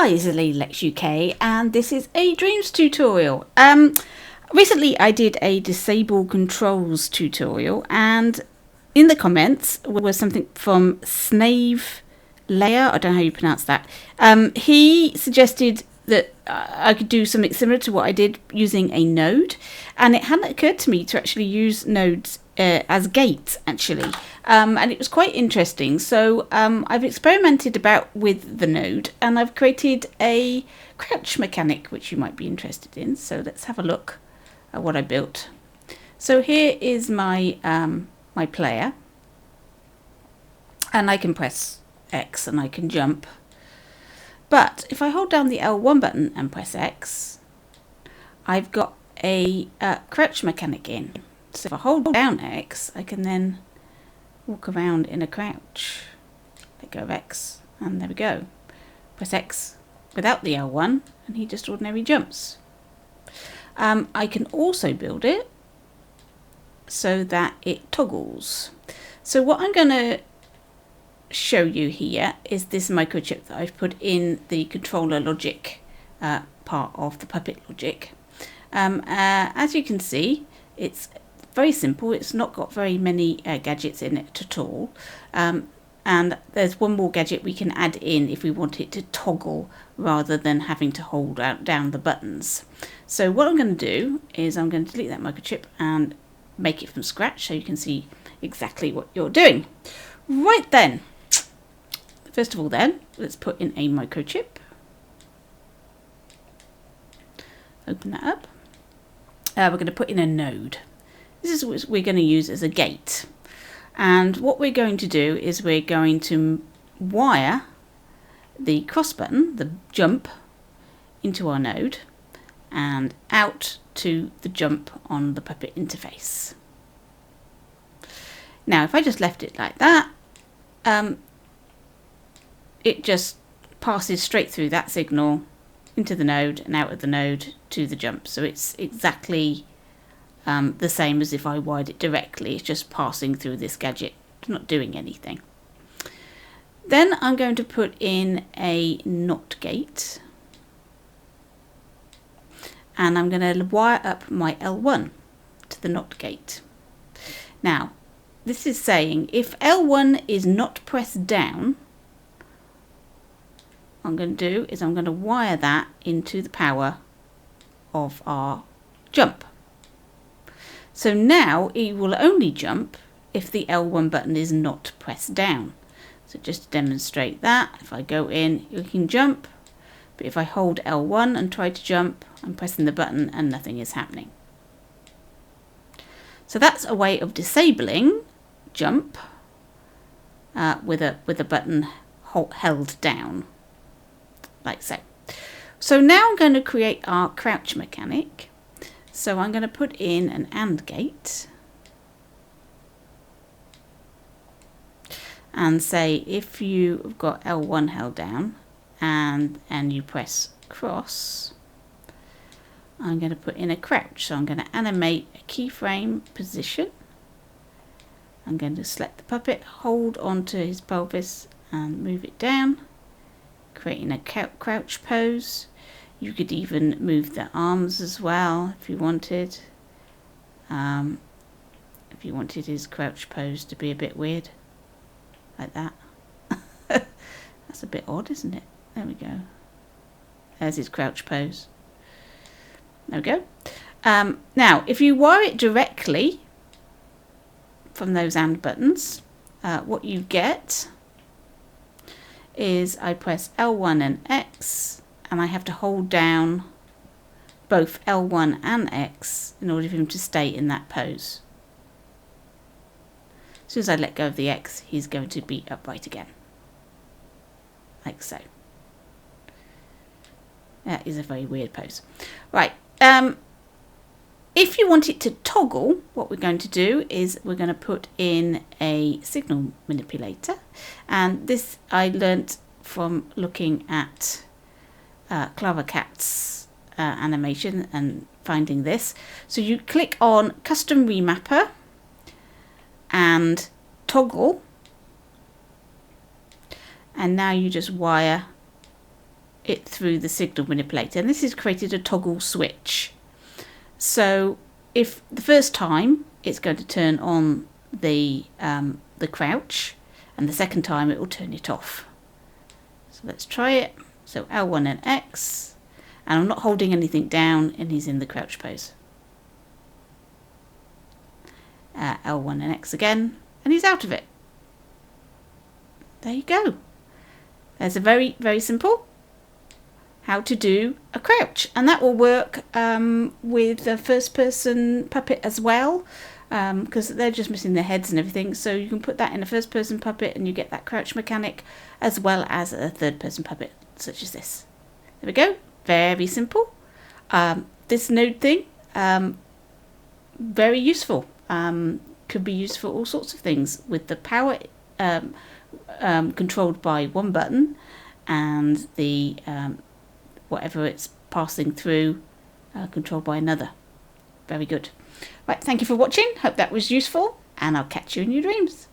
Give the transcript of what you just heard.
Hi, this is Lady Lex UK and this is a Dreams tutorial. Recently I did a disable controls tutorial and in the comments was something from Snave Layer, I don't know how you pronounce that. He suggested that I could do something similar to what I did using a node, and it hadn't occurred to me to actually use nodes as gates actually, and it was quite interesting. So I've experimented about with the node and I've created a crouch mechanic which you might be interested in. So let's have a look at what I built. So here is my my player, and I can press X and I can jump. But if I hold down the L1 button and press X, I've got a crouch mechanic in. So if I hold down X, I can then walk around in a crouch. Let go of X, and there we go. Press X without the L1, and he just ordinarily jumps. I can also build it so that it toggles. So what I'm going to show you here is this microchip that I've put in the controller logic part of the Puppet logic. As you can see, it's very simple. It's not got very many gadgets in it at all, and there's one more gadget we can add in if we want it to toggle rather than having to hold down the buttons. So what I'm going to do is I'm going to delete that microchip and make it from scratch so you can see exactly what you're doing. Right then, first of all then, let's put in a microchip. Open that up. We're going to put in a node. This is what we're going to use as a gate. And what we're going to do is we're going to wire the cross button, the jump, into our node and out to the jump on the Puppet interface. Now if I just left it like that, it just passes straight through that signal into the node and out of the node to the jump. So it's exactly the same as if I wired it directly. It's just passing through this gadget. It's not doing anything. Then I'm going to put in a NOT gate, and I'm going to wire up my L1 to the NOT gate. Now this is saying if L1 is not pressed down, what I'm going to do is I'm going to wire that into the power of our jump. So now it will only jump if the L1 button is not pressed down. So just to demonstrate that, if I go in, you can jump, but if I hold L1 and try to jump, I'm pressing the button and nothing is happening. So that's a way of disabling jump with a button held down, like so. So now I'm going to create our crouch mechanic. So I'm going to put in an AND gate and say if you've got L1 held down and you press cross, I'm going to put in a crouch. So I'm going to animate a keyframe position. I'm going to select the puppet, hold onto his pelvis and move it down, creating a crouch pose. You could even move the arms as well if you wanted. If you wanted his crouch pose to be a bit weird, like that. That's a bit odd, isn't it? There we go. There's his crouch pose. There we go. Now, if you wire it directly from those AND buttons, what you get is I press L1 and X, and I have to hold down both L1 and X in order for him to stay in that pose. As soon as I let go of the X, he's going to be upright again, like so. That is a very weird pose. Right, if you want it to toggle, what we're going to do is we're going to put in a signal manipulator, and this I learnt from looking at Clara Cat's animation and finding this. So you click on custom remapper and toggle, and now you just wire it through the signal manipulator, and this has created a toggle switch. So if the first time it's going to turn on the crouch, and the second time it will turn it off. So let's try it. So L1 and X, and I'm not holding anything down, and he's in the crouch pose. L1 and X again, and he's out of it. There you go. There's a very, very simple how to do a crouch, and that will work with the first person puppet as well, because they're just missing their heads and everything, so you can put that in a first person puppet and you get that crouch mechanic, as well as a third person puppet such as this. There we go. Very simple. This node thing, very useful. Could be used for all sorts of things, with the power controlled by one button, and the whatever it's passing through controlled by another. Very good. Right, thank you for watching. Hope that was useful, and I'll catch you in your dreams.